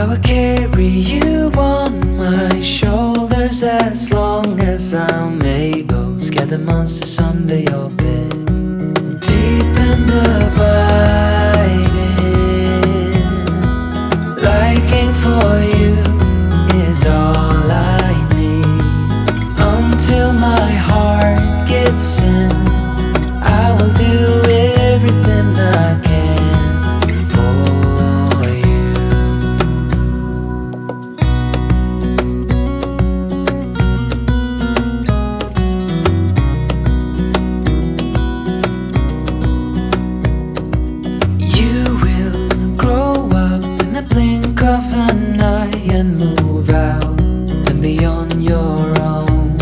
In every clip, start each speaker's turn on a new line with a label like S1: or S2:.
S1: I will carry you on my shoulders as long as I'm able. Scare the monsters under your bed. Deep and abiding, liking for you is all I need. Until my heart gives in, I will do everything I can for you. You will grow up in the blink of an eye and move out and be on your own.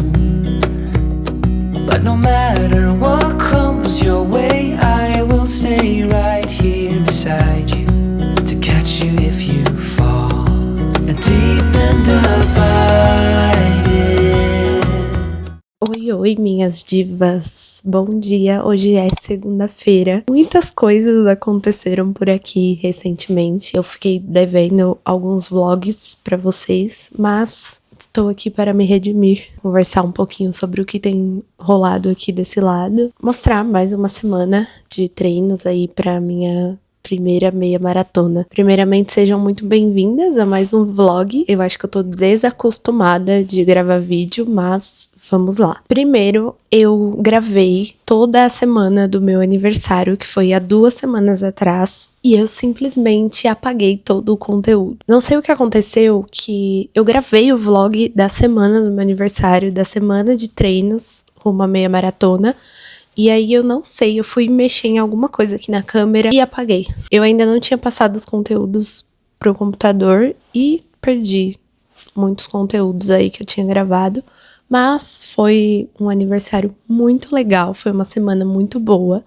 S1: But no matter what comes your way, I will stay right here beside you to catch you if you fall. And deep and abiding.
S2: Oi, oi, minhas divas. Bom dia, hoje é segunda-feira. Muitas coisas aconteceram por aqui recentemente. Eu fiquei devendo alguns vlogs pra vocês, mas estou aqui para me redimir, conversar um pouquinho sobre o que tem rolado aqui desse lado, mostrar mais uma semana de treinos aí pra minha primeira meia maratona. Primeiramente, sejam muito bem-vindas a mais um vlog. Eu acho que eu tô desacostumada de gravar vídeo, mas vamos lá. Primeiro, eu gravei toda a semana do meu aniversário, que foi há 2 semanas atrás, e eu simplesmente apaguei todo o conteúdo. Não sei o que aconteceu, que eu gravei o vlog da semana do meu aniversário, da semana de treinos rumo à meia maratona, e aí eu não sei, eu fui mexer em alguma coisa aqui na câmera e apaguei. Eu ainda não tinha passado os conteúdos pro computador e perdi muitos conteúdos aí que eu tinha gravado. Mas foi um aniversário muito legal, foi uma semana muito boa.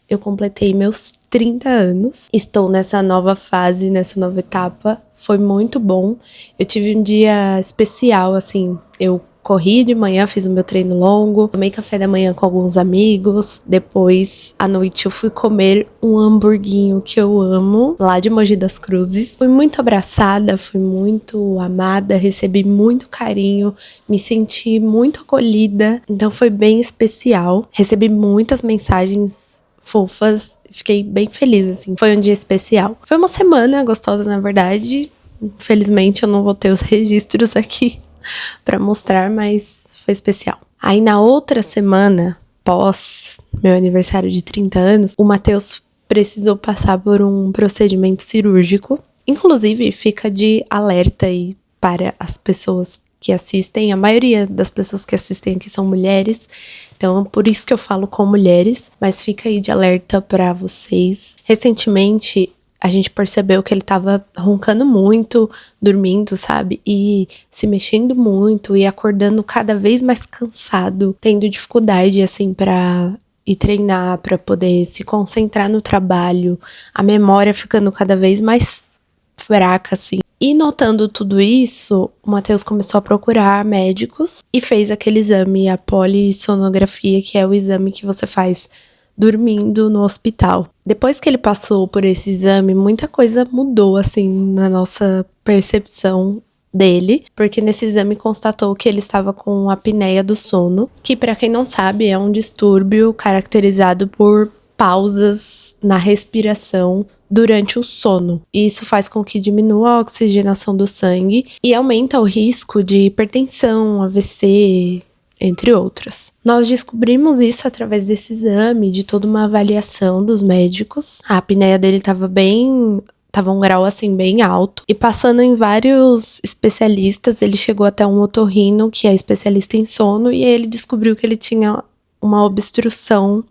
S2: Eu completei meus 30 anos, estou nessa nova fase, nessa nova etapa. Foi muito bom. Eu tive um dia especial, assim, eu corri de manhã, fiz o meu treino longo, tomei café da manhã com alguns amigos, depois à noite eu fui comer um hamburguinho que eu amo, lá de Mogi das Cruzes. Fui muito abraçada, fui muito amada, recebi muito carinho, me senti muito acolhida, então foi bem especial. Recebi muitas mensagens fofas, fiquei bem feliz, assim, foi um dia especial. Foi uma semana gostosa, na verdade, infelizmente eu não vou ter os registros aqui pra mostrar, mas foi especial. Aí na outra semana, pós meu aniversário de 30 anos, o Matheus precisou passar por um procedimento cirúrgico. Inclusive, fica de alerta aí para as pessoas que assistem. A maioria das pessoas que assistem aqui são mulheres, então por isso que eu falo com mulheres, mas fica aí de alerta pra vocês. Recentemente, a gente percebeu que ele tava roncando muito, dormindo, sabe? E se mexendo muito e acordando cada vez mais cansado, tendo dificuldade, assim, pra ir treinar, pra poder se concentrar no trabalho, a memória ficando cada vez mais fraca, assim. E notando tudo isso, o Matheus começou a procurar médicos e fez aquele exame, a polissonografia, que é o exame que você faz dormindo no hospital. Depois que ele passou por esse exame, muita coisa mudou, assim, na nossa percepção dele, porque nesse exame constatou que ele estava com apneia do sono, que, para quem não sabe, é um distúrbio caracterizado por pausas na respiração durante o sono. E isso faz com que diminua a oxigenação do sangue e aumenta o risco de hipertensão, AVC, entre outras. Nós descobrimos isso através desse exame, de toda uma avaliação dos médicos. A apneia dele tava um grau assim bem alto. E passando em vários especialistas, ele chegou até um otorrino, que é especialista em sono, e ele descobriu que ele tinha uma obstrução.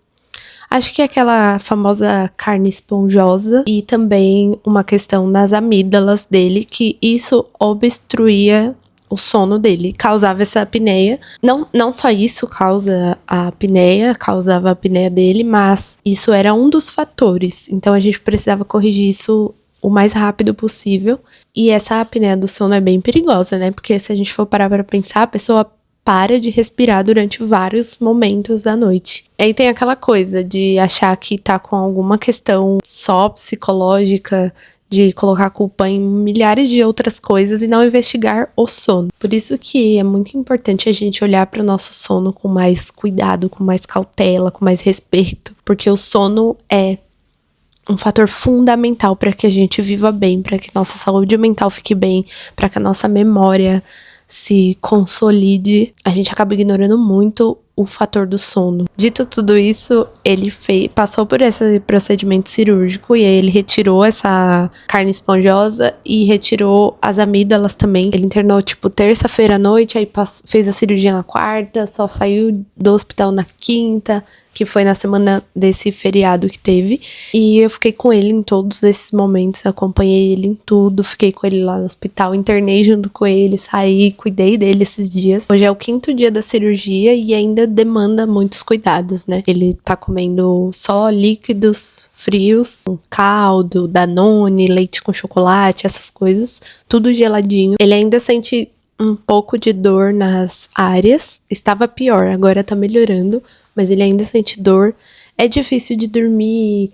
S2: Acho que é aquela famosa carne esponjosa e também uma questão nas amígdalas dele, que isso obstruía o sono dele, causava essa apneia. Não só isso causa a apneia, causava a apneia dele, mas isso era um dos fatores. Então a gente precisava corrigir isso o mais rápido possível. E essa apneia do sono é bem perigosa, né? Porque se a gente for parar pra pensar, a pessoa para de respirar durante vários momentos da noite. E aí tem aquela coisa de achar que tá com alguma questão só psicológica, de colocar a culpa em milhares de outras coisas e não investigar o sono. Por isso que é muito importante a gente olhar para o nosso sono com mais cuidado, com mais cautela, com mais respeito, porque o sono é um fator fundamental para que a gente viva bem, para que nossa saúde mental fique bem, para que a nossa memória se consolide. A gente acaba ignorando muito o fator do sono. Dito tudo isso, ele passou por esse procedimento cirúrgico e aí ele retirou essa carne esponjosa e retirou as amígdalas também. Ele internou terça-feira à noite, aí fez a cirurgia na quarta, só saiu do hospital na quinta, que foi na semana desse feriado que teve. E eu fiquei com ele em todos esses momentos, acompanhei ele em tudo, fiquei com ele lá no hospital, internei junto com ele, saí, cuidei dele esses dias. Hoje é o 5º dia da cirurgia e ainda demanda muitos cuidados, né? Ele tá comendo só líquidos frios, caldo, Danone, leite com chocolate, essas coisas, tudo geladinho. Ele ainda sente um pouco de dor nas áreas, estava pior, agora tá melhorando, mas ele ainda sente dor, é difícil de dormir,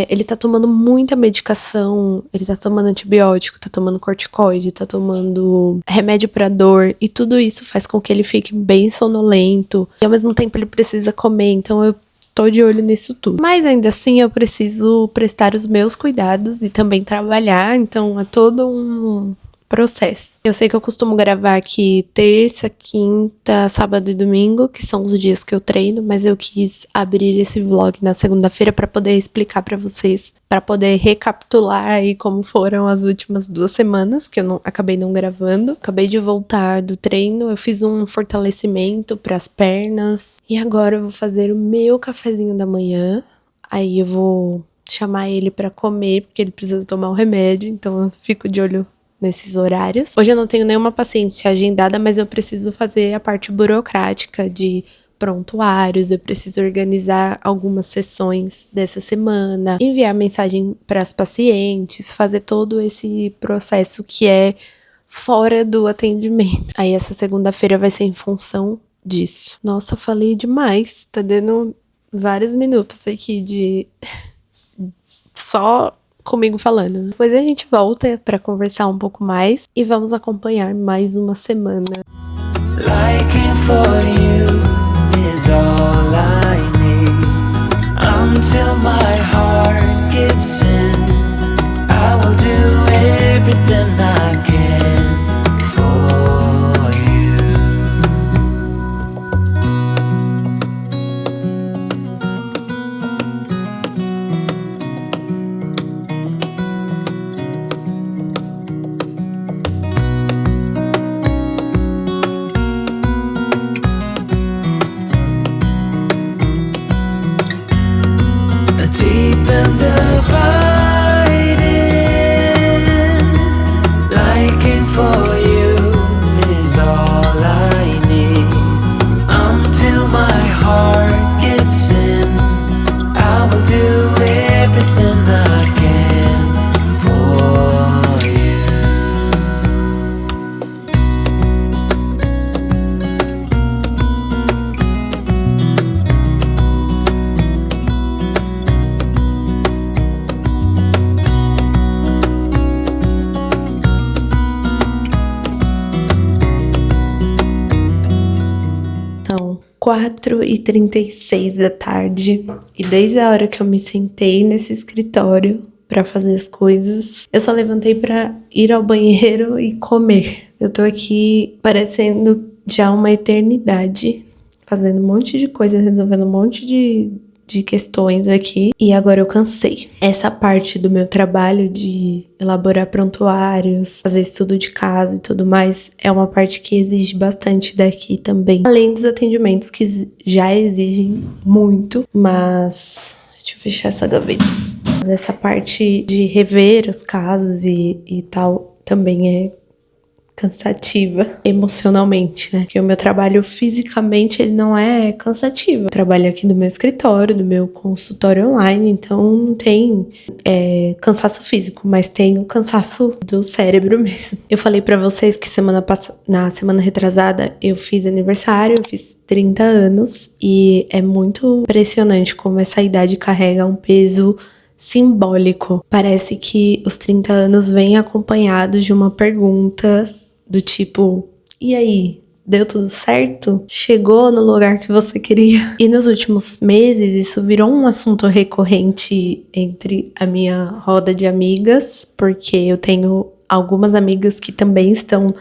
S2: ele tá tomando muita medicação, ele tá tomando antibiótico, tá tomando corticoide, tá tomando remédio pra dor, e tudo isso faz com que ele fique bem sonolento, e ao mesmo tempo ele precisa comer, então eu tô de olho nisso tudo. Mas ainda assim eu preciso prestar os meus cuidados e também trabalhar, então é todo um processo. Eu sei que eu costumo gravar aqui terça, quinta, sábado e domingo, que são os dias que eu treino, mas eu quis abrir esse vlog na segunda-feira para poder explicar para vocês, para poder recapitular aí como foram as últimas 2 semanas, que eu acabei não gravando. Acabei de voltar do treino, eu fiz um fortalecimento para as pernas e agora eu vou fazer o meu cafezinho da manhã. Aí eu vou chamar ele para comer, porque ele precisa tomar o remédio, então eu fico de olho nesses horários. Hoje eu não tenho nenhuma paciente agendada, mas eu preciso fazer a parte burocrática de prontuários, eu preciso organizar algumas sessões dessa semana, enviar mensagem para as pacientes, fazer todo esse processo que é fora do atendimento. Aí essa segunda-feira vai ser em função disso. Nossa, falei demais, tá dando vários minutos aqui de só comigo falando. Depois a gente volta pra conversar um pouco mais e vamos acompanhar mais uma semana.
S1: Liking for you is all I need. Until my heart gives in, I will do everything I can for you. Deep and abiding, liking for you is all I need. Until my heart gives in, I will do everything I can for you.
S2: São 4h36 da tarde e desde a hora que eu me sentei nesse escritório pra fazer as coisas, eu só levantei pra ir ao banheiro e comer. Eu tô aqui parecendo já uma eternidade, fazendo um monte de coisa, resolvendo um monte de questões aqui, e agora eu cansei. Essa parte do meu trabalho de elaborar prontuários, fazer estudo de caso e tudo mais, é uma parte que exige bastante daqui também. Além dos atendimentos que já exigem muito, mas deixa eu fechar essa gaveta. Mas essa parte de rever os casos e tal também é cansativa emocionalmente, né? Porque o meu trabalho fisicamente ele não é cansativo. Eu trabalho aqui no meu escritório, no meu consultório online, então não tem cansaço físico, mas tem o cansaço do cérebro mesmo. Eu falei pra vocês que na semana retrasada eu fiz aniversário, eu fiz 30 anos e é muito impressionante como essa idade carrega um peso simbólico. Parece que os 30 anos vêm acompanhados de uma pergunta do tipo: e aí? Deu tudo certo? Chegou no lugar que você queria? E nos últimos meses, isso virou um assunto recorrente entre a minha roda de amigas, porque eu tenho algumas amigas que também estão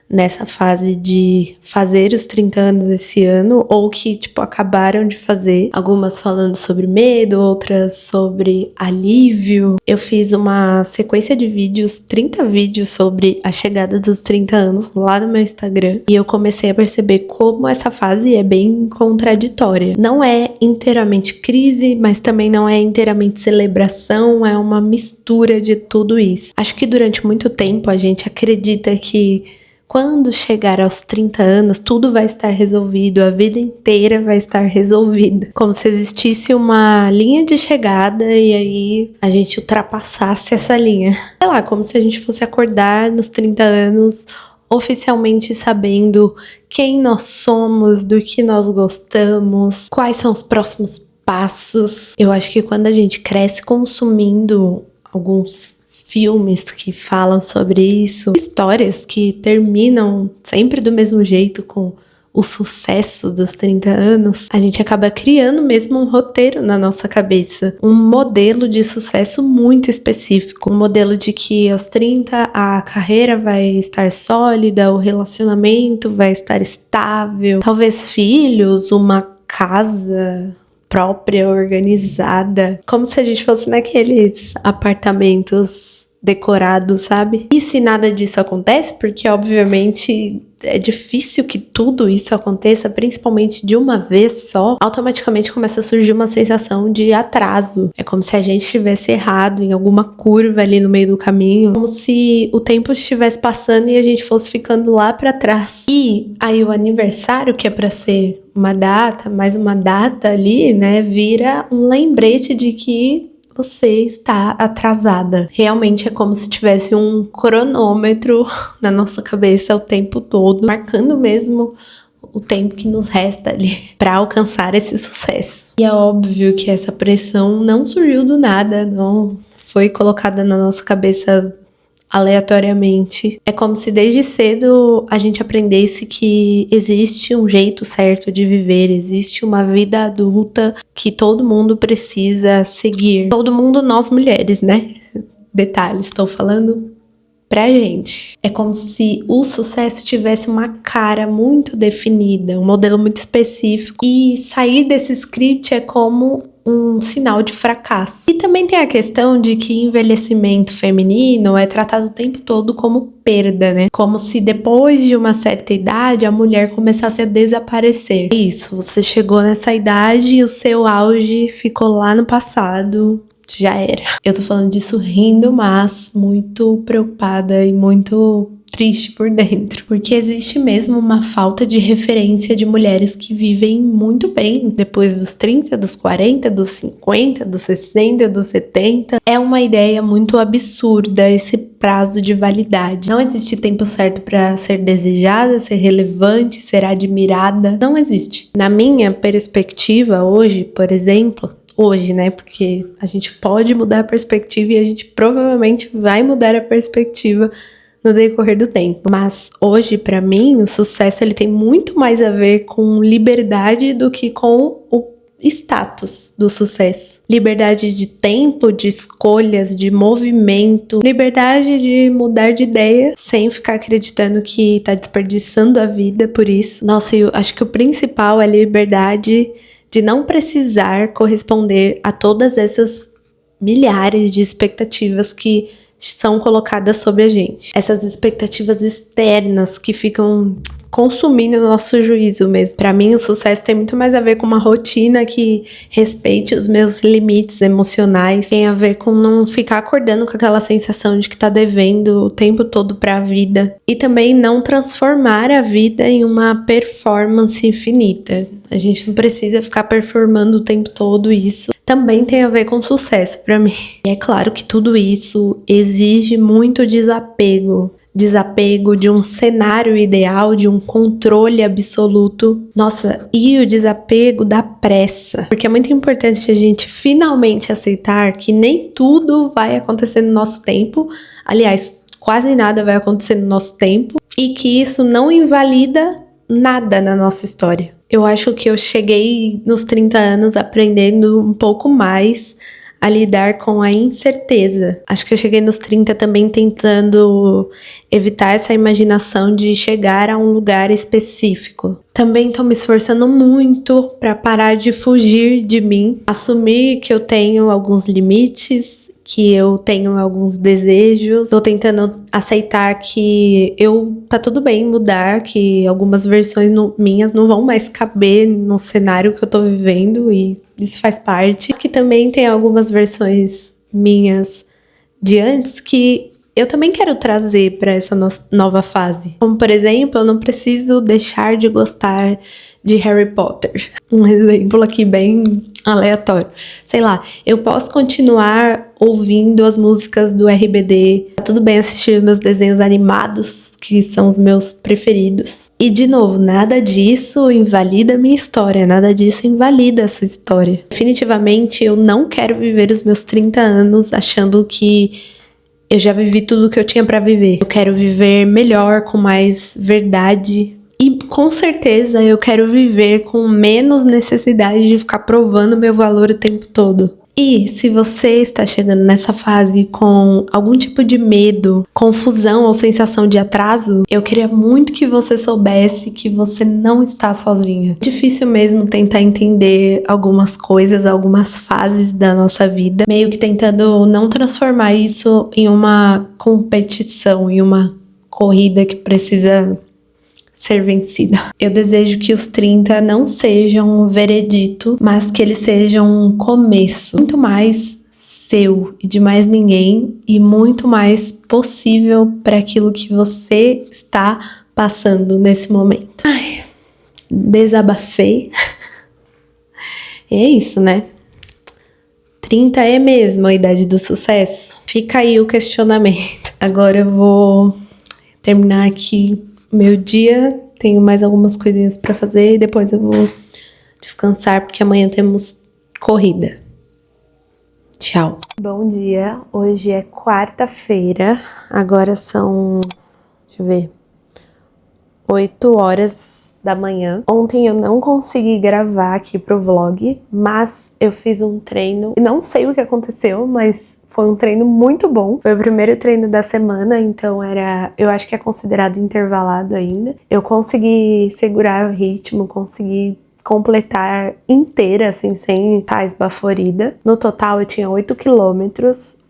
S2: nessa fase de fazer os 30 anos esse ano, ou que, acabaram de fazer. Algumas falando sobre medo, outras sobre alívio. Eu fiz uma sequência de vídeos, 30 vídeos sobre a chegada dos 30 anos lá no meu Instagram, e eu comecei a perceber como essa fase é bem contraditória. Não é inteiramente crise, mas também não é inteiramente celebração, é uma mistura de tudo isso. Acho que durante muito tempo a gente acredita que quando chegar aos 30 anos, tudo vai estar resolvido, a vida inteira vai estar resolvida. Como se existisse uma linha de chegada e aí a gente ultrapassasse essa linha. Sei lá, como se a gente fosse acordar nos 30 anos oficialmente sabendo quem nós somos, do que nós gostamos, quais são os próximos passos. Eu acho que quando a gente cresce consumindo alguns filmes que falam sobre isso, histórias que terminam sempre do mesmo jeito, com o sucesso dos 30 anos, a gente acaba criando mesmo um roteiro na nossa cabeça, um modelo de sucesso muito específico, um modelo de que aos 30 a carreira vai estar sólida, o relacionamento vai estar estável, talvez filhos, uma casa própria, organizada, como se a gente fosse naqueles apartamentos decorados, sabe? E se nada disso acontece, porque obviamente é difícil que tudo isso aconteça, principalmente de uma vez só, automaticamente começa a surgir uma sensação de atraso. É como se a gente estivesse errado em alguma curva ali no meio do caminho, como se o tempo estivesse passando e a gente fosse ficando lá pra trás. E aí o aniversário, que é pra ser uma data, mais uma data ali, né, vira um lembrete de que você está atrasada. Realmente é como se tivesse um cronômetro na nossa cabeça o tempo todo, marcando mesmo o tempo que nos resta ali para alcançar esse sucesso. E é óbvio que essa pressão não surgiu do nada, não foi colocada na nossa cabeça aleatoriamente. É como se desde cedo a gente aprendesse que existe um jeito certo de viver, existe uma vida adulta que todo mundo precisa seguir. Todo mundo, nós mulheres, né? Detalhe, estou falando pra gente. É como se o sucesso tivesse uma cara muito definida, um modelo muito específico, e sair desse script é como um sinal de fracasso. E também tem a questão de que envelhecimento feminino é tratado o tempo todo como perda, né? Como se depois de uma certa idade a mulher começasse a desaparecer. É isso, você chegou nessa idade e o seu auge ficou lá no passado, já era. Eu tô falando disso rindo, mas muito preocupada e muito triste por dentro, porque existe mesmo uma falta de referência de mulheres que vivem muito bem depois dos 30, dos 40, dos 50, dos 60, dos 70. É uma ideia muito absurda esse prazo de validade. Não existe tempo certo para ser desejada, ser relevante, ser admirada. Não existe. Na minha perspectiva hoje, por exemplo, hoje, né? Porque a gente pode mudar a perspectiva e a gente provavelmente vai mudar a perspectiva no decorrer do tempo. Mas hoje, pra mim, o sucesso ele tem muito mais a ver com liberdade do que com o status do sucesso. Liberdade de tempo, de escolhas, de movimento, liberdade de mudar de ideia sem ficar acreditando que tá desperdiçando a vida por isso. Nossa, eu acho que o principal é a liberdade de não precisar corresponder a todas essas milhares de expectativas que são colocadas sobre a gente. Essas expectativas externas que ficam consumindo o nosso juízo mesmo. Pra mim, o sucesso tem muito mais a ver com uma rotina que respeite os meus limites emocionais. Tem a ver com não ficar acordando com aquela sensação de que tá devendo o tempo todo pra vida. E também não transformar a vida em uma performance infinita. A gente não precisa ficar performando o tempo todo isso. Também tem a ver com sucesso pra mim. E é claro que tudo isso exige muito desapego. desapego de um cenário ideal, de um controle absoluto. Nossa, e o desapego da pressa. Porque é muito importante a gente finalmente aceitar que nem tudo vai acontecer no nosso tempo. Aliás, quase nada vai acontecer no nosso tempo. E que isso não invalida nada na nossa história. Eu acho que eu cheguei nos 30 anos aprendendo um pouco mais a lidar com a incerteza. Acho que eu cheguei nos 30 também tentando evitar essa imaginação de chegar a um lugar específico. Também tô me esforçando muito para parar de fugir de mim, assumir que eu tenho alguns limites, que eu tenho alguns desejos. Tô tentando aceitar que tá tudo bem mudar, que algumas versões minhas não vão mais caber no cenário que eu tô vivendo e isso faz parte. Que também tem algumas versões minhas de antes que eu também quero trazer para essa nova fase. Como, por exemplo, eu não preciso deixar de gostar de Harry Potter. Um exemplo aqui bem aleatório. Sei lá, eu posso continuar ouvindo as músicas do RBD. Tá tudo bem assistir meus desenhos animados, que são os meus preferidos. E, de novo, nada disso invalida a minha história. Nada disso invalida a sua história. Definitivamente, eu não quero viver os meus 30 anos achando que eu já vivi tudo que eu tinha pra viver. Eu quero viver melhor, com mais verdade. E com certeza eu quero viver com menos necessidade de ficar provando meu valor o tempo todo. E se você está chegando nessa fase com algum tipo de medo, confusão ou sensação de atraso, eu queria muito que você soubesse que você não está sozinha. É difícil mesmo tentar entender algumas coisas, algumas fases da nossa vida, meio que tentando não transformar isso em uma competição, em uma corrida que precisa ser vencida. Eu desejo que os 30 não sejam um veredito, mas que eles sejam um começo muito mais seu e de mais ninguém e muito mais possível para aquilo que você está passando nesse momento. Ai, desabafei. E é isso, né? 30 é mesmo a idade do sucesso? Fica aí o questionamento. Agora eu vou terminar aqui meu dia, tenho mais algumas coisinhas pra fazer e depois eu vou descansar porque amanhã temos corrida. Tchau. Bom dia, hoje é quarta-feira, agora são, deixa eu ver, 8 horas da manhã. Ontem eu não consegui gravar aqui pro vlog, mas eu fiz um treino. Não sei o que aconteceu, mas foi um treino muito bom. Foi o primeiro treino da semana, então eu acho que é considerado intervalado ainda. Eu consegui segurar o ritmo, consegui completar inteira, assim, sem estar esbaforida. No total eu tinha 8 quilômetros,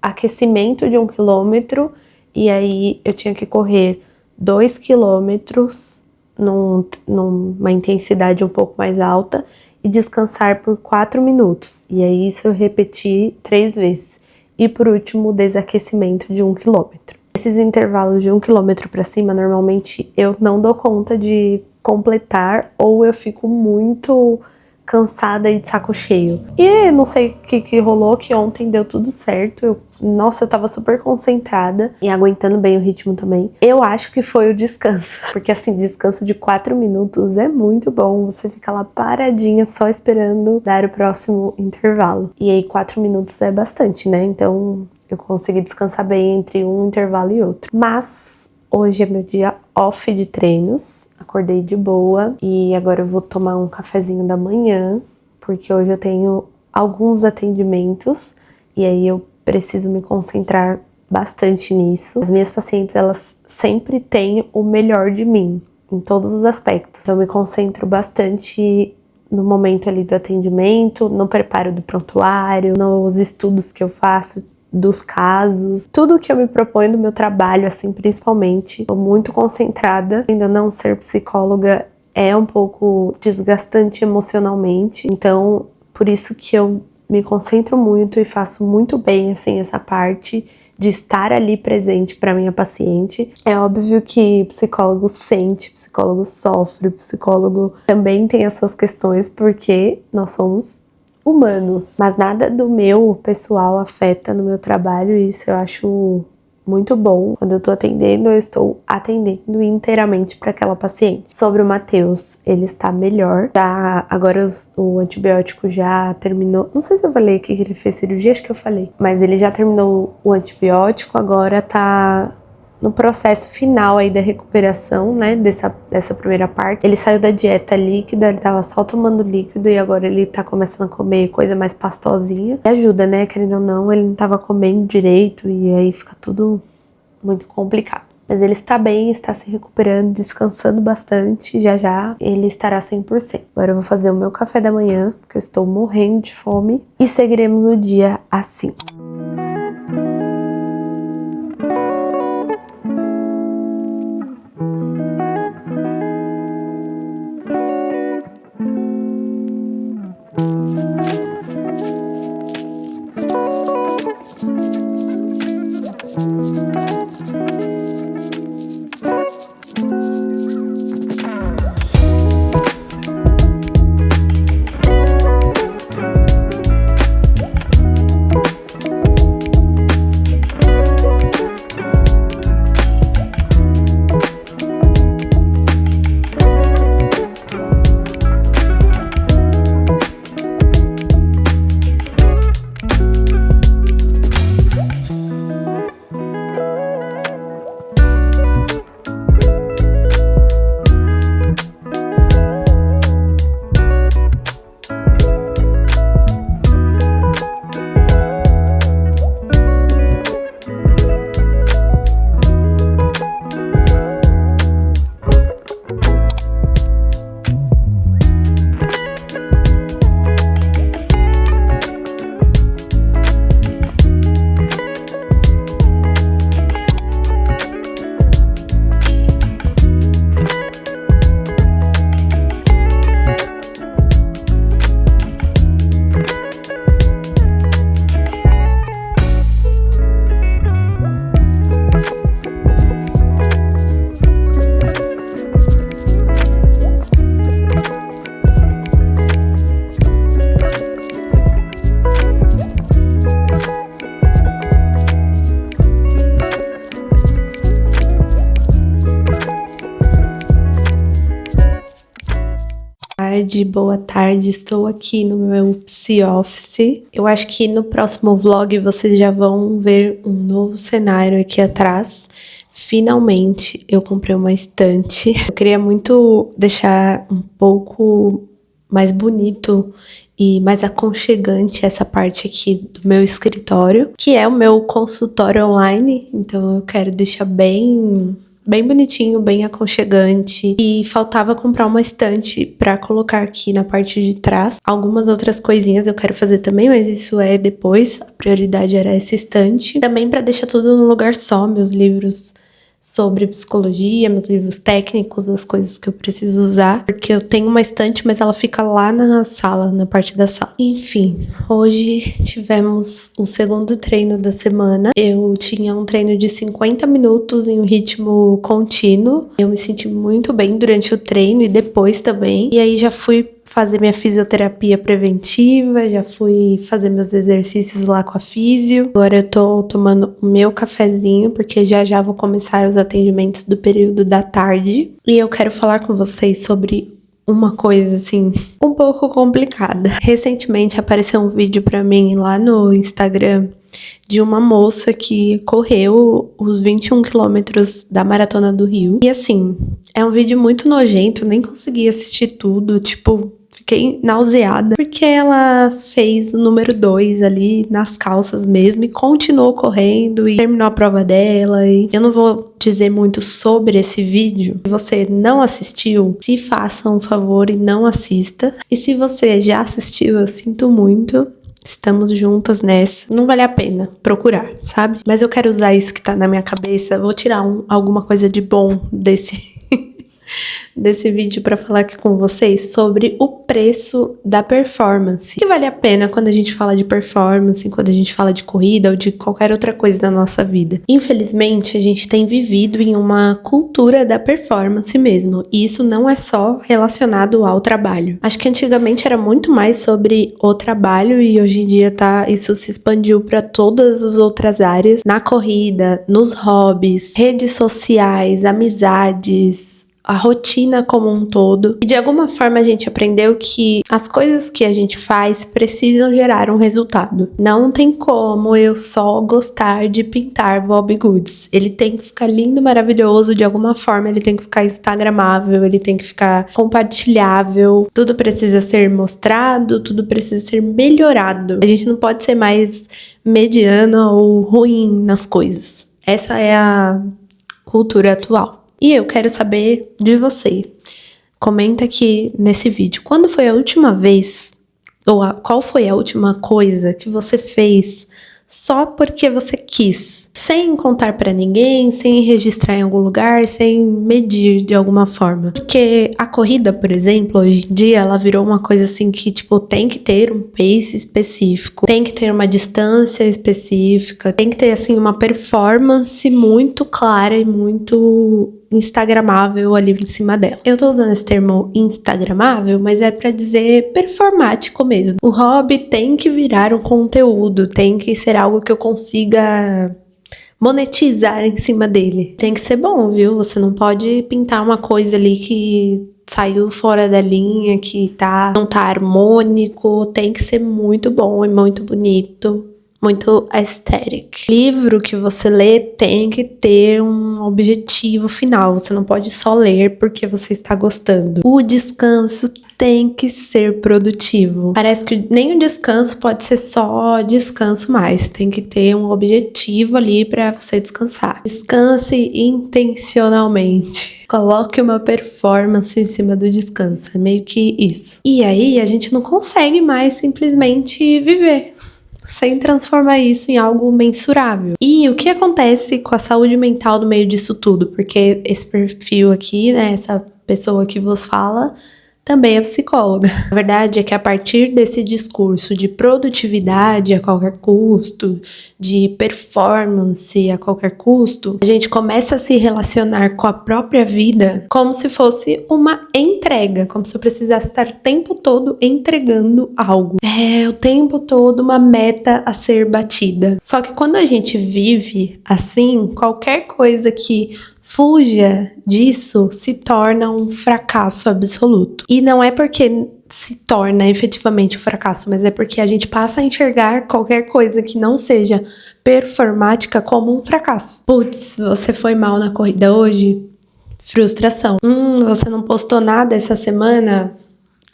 S2: aquecimento de 1 quilômetro, e aí eu tinha que correr 2 quilômetros numa intensidade um pouco mais alta e descansar por 4 minutos. E aí isso eu repeti 3 vezes. E por último, o desaquecimento de 1 quilômetro. Esses intervalos de 1 quilômetro para cima, normalmente eu não dou conta de completar ou eu fico muito cansada e de saco cheio. E não sei o que rolou, que ontem deu tudo certo. Nossa, eu tava super concentrada e aguentando bem o ritmo também. Eu acho que foi o descanso, porque assim, descanso de 4 minutos é muito bom. Você fica lá paradinha só esperando dar o próximo intervalo. E aí 4 minutos é bastante, né? Então eu consegui descansar bem entre um intervalo e outro. Mas hoje é meu dia off de treinos, acordei de boa e agora eu vou tomar um cafezinho da manhã, porque hoje eu tenho alguns atendimentos e aí eu preciso me concentrar bastante nisso. As minhas pacientes, elas sempre têm o melhor de mim, em todos os aspectos. Eu me concentro bastante no momento ali do atendimento, no preparo do prontuário, nos estudos que eu faço, dos casos, tudo que eu me proponho no meu trabalho, assim, principalmente. Tô muito concentrada. Ainda não ser psicóloga é um pouco desgastante emocionalmente, então por isso que eu me concentro muito e faço muito bem, assim, essa parte de estar ali presente para minha paciente. É óbvio que psicólogo sente, psicólogo sofre, psicólogo também tem as suas questões, porque nós somos humanos. Mas nada do meu pessoal afeta no meu trabalho e isso eu acho muito bom. Quando eu tô atendendo, eu estou atendendo inteiramente para aquela paciente. Sobre o Matheus, ele está melhor. Agora o antibiótico já terminou. Não sei se eu falei que ele fez cirurgia, acho que eu falei. Mas ele já terminou o antibiótico, agora tá no processo final aí da recuperação, né, dessa primeira parte. Ele saiu da dieta líquida, ele tava só tomando líquido e agora ele tá começando a comer coisa mais pastosinha. E ajuda, né, querendo ou não, ele não tava comendo direito e aí fica tudo muito complicado. Mas ele está bem, está se recuperando, descansando bastante, já ele estará 100%. Agora eu vou fazer o meu café da manhã, porque eu estou morrendo de fome, e seguiremos o dia assim. Boa tarde, estou aqui no meu Psi Office. Eu acho que no próximo vlog vocês já vão ver um novo cenário aqui atrás. Finalmente eu comprei uma estante. Eu queria muito deixar um pouco mais bonito e mais aconchegante essa parte aqui do meu escritório, que é o meu consultório online. Então eu quero deixar bem bonitinho, bem aconchegante. E faltava comprar uma estante pra colocar aqui na parte de trás. Algumas outras coisinhas eu quero fazer também, mas isso é depois. A prioridade era essa estante. Também pra deixar tudo num lugar só, meus livros sobre psicologia, meus livros técnicos, as coisas que eu preciso usar, porque eu tenho uma estante, mas ela fica lá na sala, na parte da sala. Enfim, hoje tivemos o segundo treino da semana. Eu tinha um treino de 50 minutos em um ritmo contínuo. Eu me senti muito bem durante o treino e depois também. E aí já fui fazer minha fisioterapia preventiva, já fui fazer meus exercícios lá com a físio. Agora eu tô tomando o meu cafezinho, porque já vou começar os atendimentos do período da tarde. E eu quero falar com vocês sobre uma coisa, assim, um pouco complicada. Recentemente apareceu um vídeo pra mim lá no Instagram de uma moça que correu os 21 quilômetros da Maratona do Rio. E assim, é um vídeo muito nojento, nem consegui assistir tudo, tipo, fiquei nauseada, porque ela fez o número 2 ali nas calças mesmo e continuou correndo e terminou a prova dela. E eu não vou dizer muito sobre esse vídeo. Se você não assistiu, se faça um favor e não assista. E se você já assistiu, eu sinto muito. Estamos juntas nessa. Não vale a pena procurar, sabe? Mas eu quero usar isso que tá na minha cabeça. Vou tirar alguma coisa de bom desse vídeo para falar aqui com vocês sobre o preço da performance. O que vale a pena quando a gente fala de performance, quando a gente fala de corrida ou de qualquer outra coisa da nossa vida. Infelizmente, a gente tem vivido em uma cultura da performance mesmo, e isso não é só relacionado ao trabalho. Acho que antigamente era muito mais sobre o trabalho e hoje em dia isso se expandiu para todas as outras áreas, na corrida, nos hobbies, redes sociais, amizades, a rotina como um todo. E de alguma forma a gente aprendeu que as coisas que a gente faz precisam gerar um resultado. Não tem como eu só gostar de pintar Bobbie Goods. Ele tem que ficar lindo, maravilhoso, de alguma forma ele tem que ficar instagramável, ele tem que ficar compartilhável. Tudo precisa ser mostrado, tudo precisa ser melhorado. A gente não pode ser mais mediana ou ruim nas coisas. Essa é a cultura atual. E eu quero saber de você. Comenta aqui nesse vídeo. Quando foi a última vez, ou qual foi a última coisa que você fez só porque você quis? Sem contar pra ninguém, sem registrar em algum lugar, sem medir de alguma forma. Porque a corrida, por exemplo, hoje em dia, ela virou uma coisa assim que, tipo, tem que ter um pace específico, tem que ter uma distância específica, tem que ter, assim, uma performance muito clara e muito instagramável ali em cima dela. Eu tô usando esse termo instagramável, mas é pra dizer performático mesmo. O hobby tem que virar um conteúdo, tem que ser algo que eu consiga monetizar em cima dele. Tem que ser bom, viu? Você não pode pintar uma coisa ali que saiu fora da linha, que não tá harmônico. Tem que ser muito bom e muito bonito, muito aesthetic. Livro que você lê tem que ter um objetivo final. Você não pode só ler porque você está gostando. O descanso tem que ser produtivo. Parece que nem o descanso pode ser só descanso mais. Tem que ter um objetivo ali para você descansar. Descanse intencionalmente. Coloque uma performance em cima do descanso. É meio que isso. E aí a gente não consegue mais simplesmente viver sem transformar isso em algo mensurável. E o que acontece com a saúde mental no meio disso tudo? Porque esse perfil aqui, né, essa pessoa que vos fala, também é psicóloga. A verdade é que a partir desse discurso de produtividade a qualquer custo, de performance a qualquer custo, a gente começa a se relacionar com a própria vida como se fosse uma entrega, como se eu precisasse estar o tempo todo entregando algo. É o tempo todo uma meta a ser batida. Só que quando a gente vive assim, qualquer coisa que fuja disso se torna um fracasso absoluto. E não é porque se torna efetivamente um fracasso, mas é porque a gente passa a enxergar qualquer coisa que não seja performática como um fracasso. Putz, você foi mal na corrida hoje? Frustração. Você não postou nada essa semana?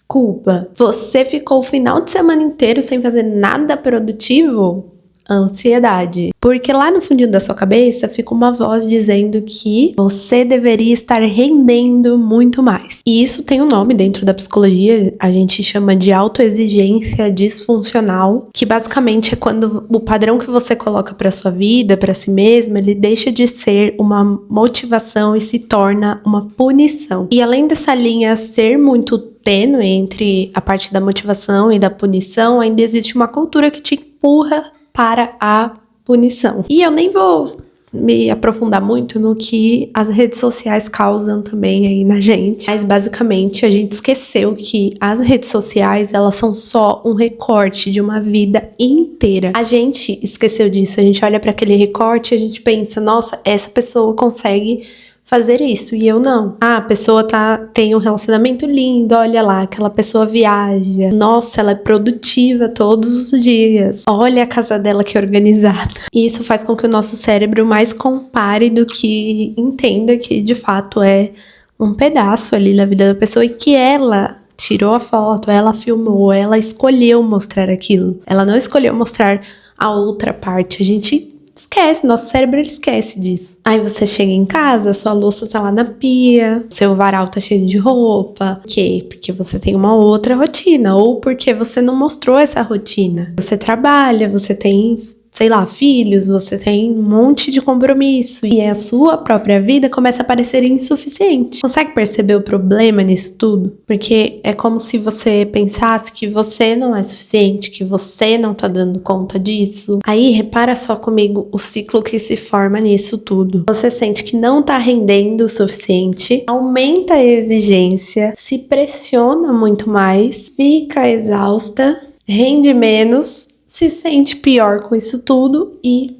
S2: Culpa. Você ficou o final de semana inteiro sem fazer nada produtivo? Ansiedade. Porque lá no fundinho da sua cabeça fica uma voz dizendo que você deveria estar rendendo muito mais. E isso tem um nome dentro da psicologia, a gente chama de autoexigência disfuncional, que basicamente é quando o padrão que você coloca para sua vida, para si mesma, ele deixa de ser uma motivação e se torna uma punição. E além dessa linha ser muito tênue entre a parte da motivação e da punição, ainda existe uma cultura que te empurra para a punição. E eu nem vou me aprofundar muito no que as redes sociais causam também aí na gente, mas basicamente a gente esqueceu que as redes sociais, elas são só um recorte de uma vida inteira. A gente esqueceu disso, a gente olha para aquele recorte e a gente pensa, nossa, essa pessoa consegue fazer isso e eu não. Ah, a pessoa tem um relacionamento lindo, olha lá, aquela pessoa viaja. Nossa, ela é produtiva todos os dias. Olha a casa dela que organizada. E isso faz com que o nosso cérebro mais compare do que entenda que de fato é um pedaço ali da vida da pessoa e que ela tirou a foto, ela filmou, ela escolheu mostrar aquilo. Ela não escolheu mostrar a outra parte. A gente esquece, nosso cérebro esquece disso. Aí você chega em casa, sua louça tá lá na pia, seu varal tá cheio de roupa. Por quê? Porque você tem uma outra rotina, ou porque você não mostrou essa rotina. Você trabalha, você tem sei lá, filhos, você tem um monte de compromisso e a sua própria vida começa a parecer insuficiente. Consegue perceber o problema nisso tudo? Porque é como se você pensasse que você não é suficiente, que você não tá dando conta disso. Aí, repara só comigo o ciclo que se forma nisso tudo. Você sente que não tá rendendo o suficiente, aumenta a exigência, se pressiona muito mais, fica exausta, rende menos, se sente pior com isso tudo e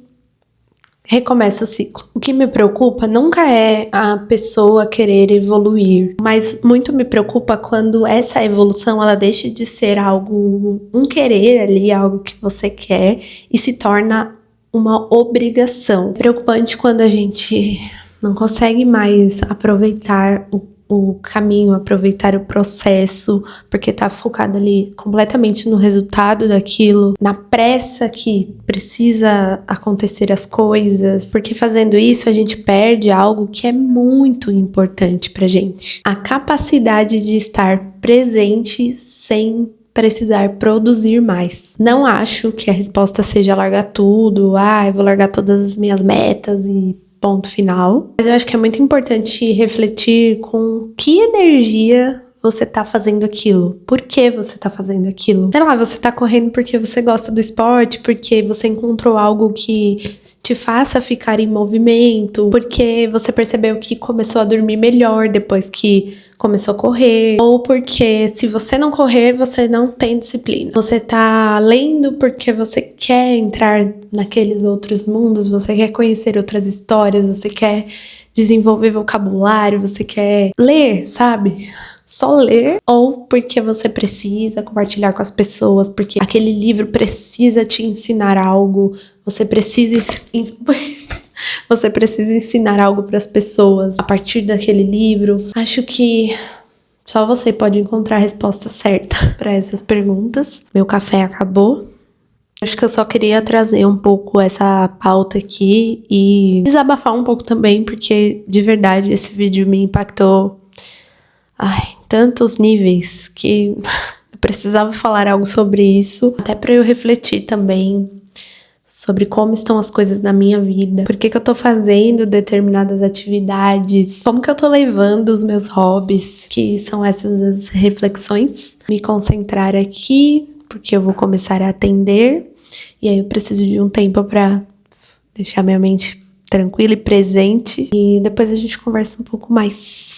S2: recomeça o ciclo. O que me preocupa nunca é a pessoa querer evoluir, mas muito me preocupa quando essa evolução ela deixa de ser algo, um querer ali, algo que você quer e se torna uma obrigação. É preocupante quando a gente não consegue mais aproveitar o caminho, aproveitar o processo, porque tá focado ali completamente no resultado daquilo, na pressa que precisa acontecer as coisas, porque fazendo isso a gente perde algo que é muito importante pra gente. A capacidade de estar presente sem precisar produzir mais. Não acho que a resposta seja largar tudo, eu vou largar todas as minhas metas e ponto final. Mas eu acho que é muito importante refletir com que energia você tá fazendo aquilo. Por que você tá fazendo aquilo? Sei lá, você tá correndo porque você gosta do esporte, porque você encontrou algo que te faça ficar em movimento, porque você percebeu que começou a dormir melhor depois que começou a correr, ou porque se você não correr, você não tem disciplina. Você tá lendo porque você quer entrar naqueles outros mundos, você quer conhecer outras histórias, você quer desenvolver vocabulário, você quer ler, sabe? Só ler, ou porque você precisa compartilhar com as pessoas, porque aquele livro precisa te ensinar algo, você precisa ensinar algo para as pessoas a partir daquele livro. Acho que só você pode encontrar a resposta certa para essas perguntas. Meu café acabou. Acho que eu só queria trazer um pouco essa pauta aqui e desabafar um pouco também, porque de verdade esse vídeo me impactou em tantos níveis que eu precisava falar algo sobre isso, até para eu refletir também sobre como estão as coisas na minha vida, por que eu tô fazendo determinadas atividades, como que eu tô levando os meus hobbies, que são essas as reflexões. Me concentrar aqui, porque eu vou começar a atender, e aí eu preciso de um tempo pra deixar minha mente tranquila e presente, e depois a gente conversa um pouco mais.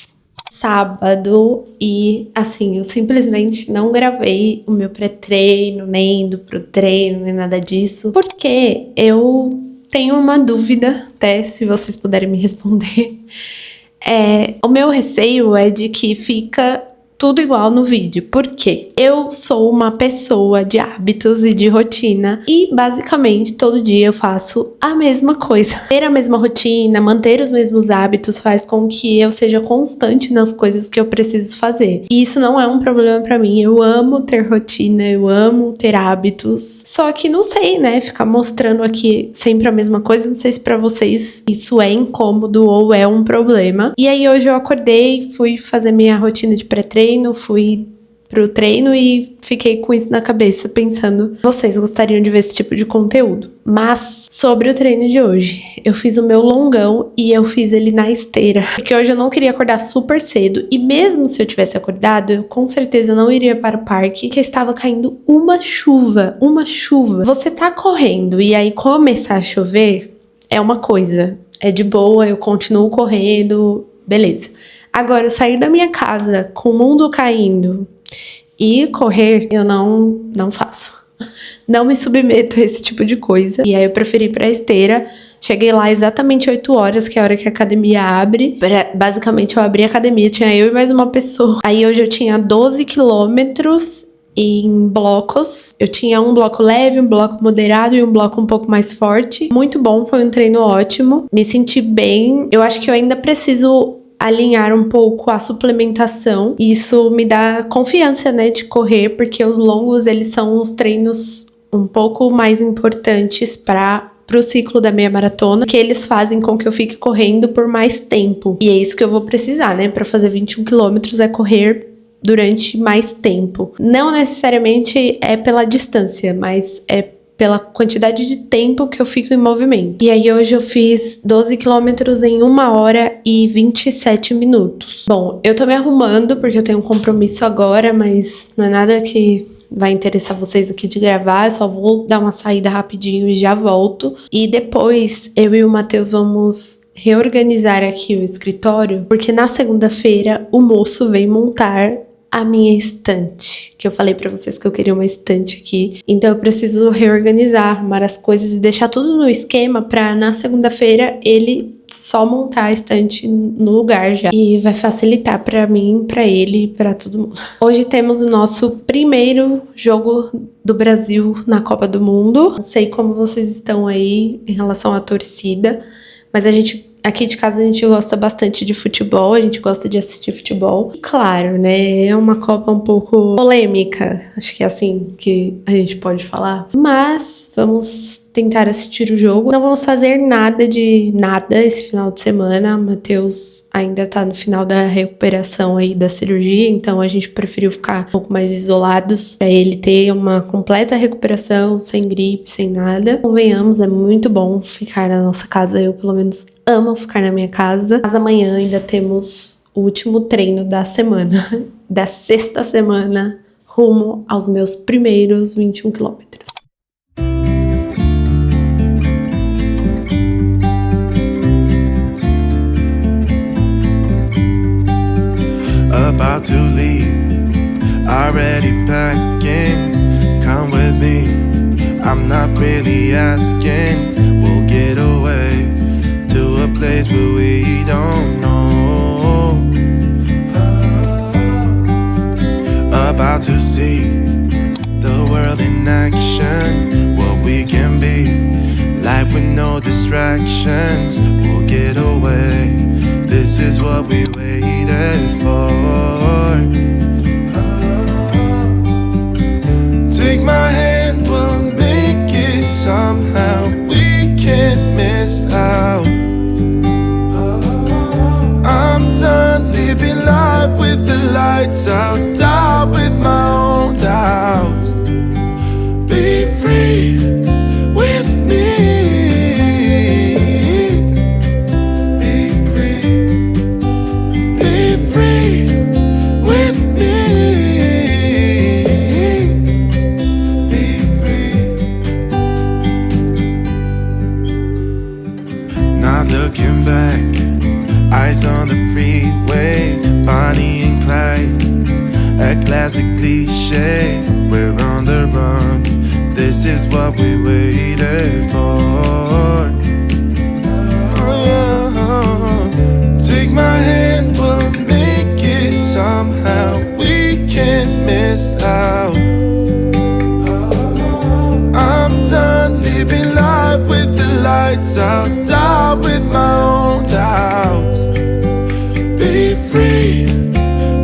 S2: Sábado, e assim, eu simplesmente não gravei o meu pré-treino, nem indo pro treino, nem nada disso, porque eu tenho uma dúvida, até se vocês puderem me responder. O meu receio é de que fica tudo igual no vídeo. Por quê? Eu sou uma pessoa de hábitos e de rotina e basicamente todo dia eu faço a mesma coisa. Ter a mesma rotina, manter os mesmos hábitos faz com que eu seja constante nas coisas que eu preciso fazer. E isso não é um problema pra mim. Eu amo ter rotina, eu amo ter hábitos. Só que não sei, né? Ficar mostrando aqui sempre a mesma coisa, não sei se pra vocês isso é incômodo ou é um problema. E aí hoje eu acordei, fui fazer minha rotina de pré-treino, fui pro treino e fiquei com isso na cabeça, pensando, vocês gostariam de ver esse tipo de conteúdo. Mas, sobre o treino de hoje, eu fiz o meu longão e eu fiz ele na esteira, porque hoje eu não queria acordar super cedo, e mesmo se eu tivesse acordado, eu com certeza não iria para o parque, porque estava caindo uma chuva. Você tá correndo e aí começar a chover é uma coisa, é de boa, eu continuo correndo, beleza. Agora, eu sair da minha casa com o mundo caindo e correr, eu não faço. Não me submeto a esse tipo de coisa. E aí eu preferi ir pra esteira. Cheguei lá exatamente 8 horas, que é a hora que a academia abre. Basicamente, eu abri a academia, tinha eu e mais uma pessoa. Aí hoje eu tinha 12 quilômetros em blocos. Eu tinha um bloco leve, um bloco moderado e um bloco um pouco mais forte. Muito bom, foi um treino ótimo. Me senti bem. Eu acho que eu ainda preciso alinhar um pouco a suplementação. Isso me dá confiança, né, de correr, porque os longos, eles são os treinos um pouco mais importantes pro ciclo da meia maratona, que eles fazem com que eu fique correndo por mais tempo. E é isso que eu vou precisar, né, para fazer 21 quilômetros, é correr durante mais tempo. Não necessariamente é pela distância, mas é pela quantidade de tempo que eu fico em movimento. E aí hoje eu fiz 12 quilômetros em 1 hora e 27 minutos. Bom, eu tô me arrumando porque eu tenho um compromisso agora, mas não é nada que vai interessar vocês aqui de gravar, eu só vou dar uma saída rapidinho e já volto. E depois eu e o Matheus vamos reorganizar aqui o escritório, porque na segunda-feira o moço vem montar a minha estante, que eu falei pra vocês que eu queria uma estante aqui. Então eu preciso reorganizar, arrumar as coisas e deixar tudo no esquema pra na segunda-feira ele só montar a estante no lugar já. E vai facilitar pra mim, pra ele e pra todo mundo. Hoje temos o nosso primeiro jogo do Brasil na Copa do Mundo. Não sei como vocês estão aí em relação à torcida, mas aqui de casa a gente gosta bastante de futebol, a gente gosta de assistir futebol. Claro, né, é uma Copa um pouco polêmica, acho que é assim que a gente pode falar. Mas vamos tentar assistir o jogo. Não vamos fazer nada esse final de semana. Matheus ainda tá no final da recuperação aí da cirurgia, então a gente preferiu ficar um pouco mais isolados pra ele ter uma completa recuperação, sem gripe, sem nada. Convenhamos, é muito bom ficar na nossa casa, eu pelo menos amo ficar na minha casa. Mas amanhã ainda temos o último treino da semana, da sexta semana, rumo aos meus primeiros 21 quilômetros.
S3: About to leave, already packing. Come with me, I'm not really asking. We'll get away to a place where we don't know. About to see the world in action, what we can be, life with no distractions. We'll get away, this is what we waited for. Take my hand, we'll make it somehow. We can't miss out. I'm done living life with the lights out, die with my own doubts. Be free with me. Looking back, eyes on the freeway, Bonnie and Clyde, a classic cliche. We're on the run, this is what we waited for. Oh, yeah. Take my hand, we'll make it somehow. We can't miss out. I'm done living life with the lights out, die with my own doubts. Be free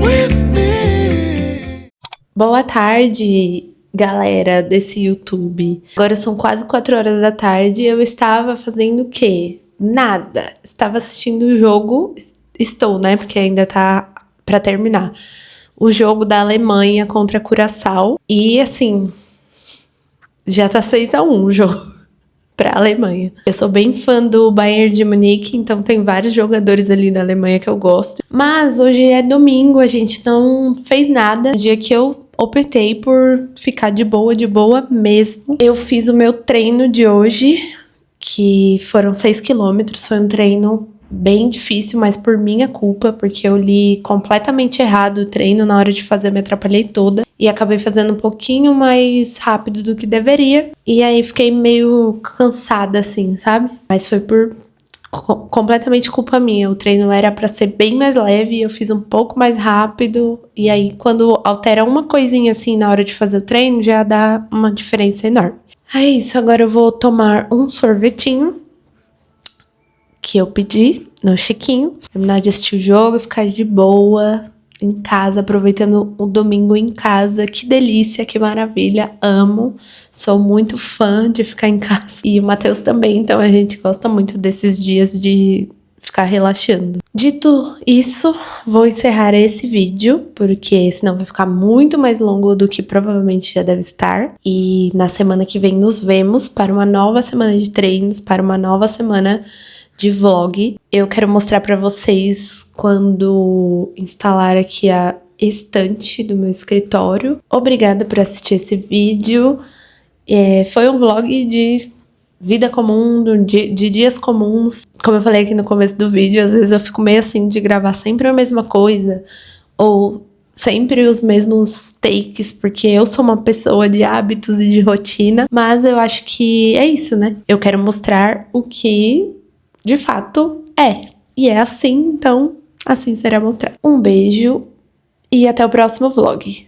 S3: with me.
S2: Boa tarde, galera desse YouTube. Agora são quase 4 horas da tarde e eu estava fazendo o quê? Nada. Estava assistindo o jogo, estou, né? Porque ainda tá pra terminar. O jogo da Alemanha contra Curaçao. E assim, já tá 6-1 o jogo pra Alemanha. Eu sou bem fã do Bayern de Munique, então tem vários jogadores ali da Alemanha que eu gosto. Mas hoje é domingo, a gente não fez nada. No dia que eu optei por ficar de boa mesmo. Eu fiz o meu treino de hoje, que foram 6 quilômetros. Foi um treino bem difícil, mas por minha culpa, porque eu li completamente errado o treino. Na hora de fazer, me atrapalhei toda e acabei fazendo um pouquinho mais rápido do que deveria. E aí fiquei meio cansada, assim, sabe? Mas foi por completamente culpa minha. O treino era pra ser bem mais leve, eu fiz um pouco mais rápido. E aí, quando altera uma coisinha assim na hora de fazer o treino, já dá uma diferença enorme. É isso, agora eu vou tomar um sorvetinho que eu pedi no Chiquinho, terminar de assistir o jogo e ficar de boa em casa, aproveitando o domingo em casa. Que delícia, que maravilha, amo, sou muito fã de ficar em casa. E o Matheus também, então a gente gosta muito desses dias de ficar relaxando. Dito isso, vou encerrar esse vídeo, porque senão vai ficar muito mais longo do que provavelmente já deve estar. E na semana que vem nos vemos para uma nova semana de treinos, para uma nova semana de vlog. Eu quero mostrar para vocês quando instalar aqui a estante do meu escritório. Obrigada por assistir esse vídeo. Foi um vlog de vida comum, de dias comuns. Como eu falei aqui no começo do vídeo, às vezes eu fico meio assim de gravar sempre a mesma coisa, ou sempre os mesmos takes, porque eu sou uma pessoa de hábitos e de rotina, mas eu acho que é isso, né? Eu quero mostrar o que de fato é. E é assim, então assim será mostrado. Um beijo e até o próximo vlog.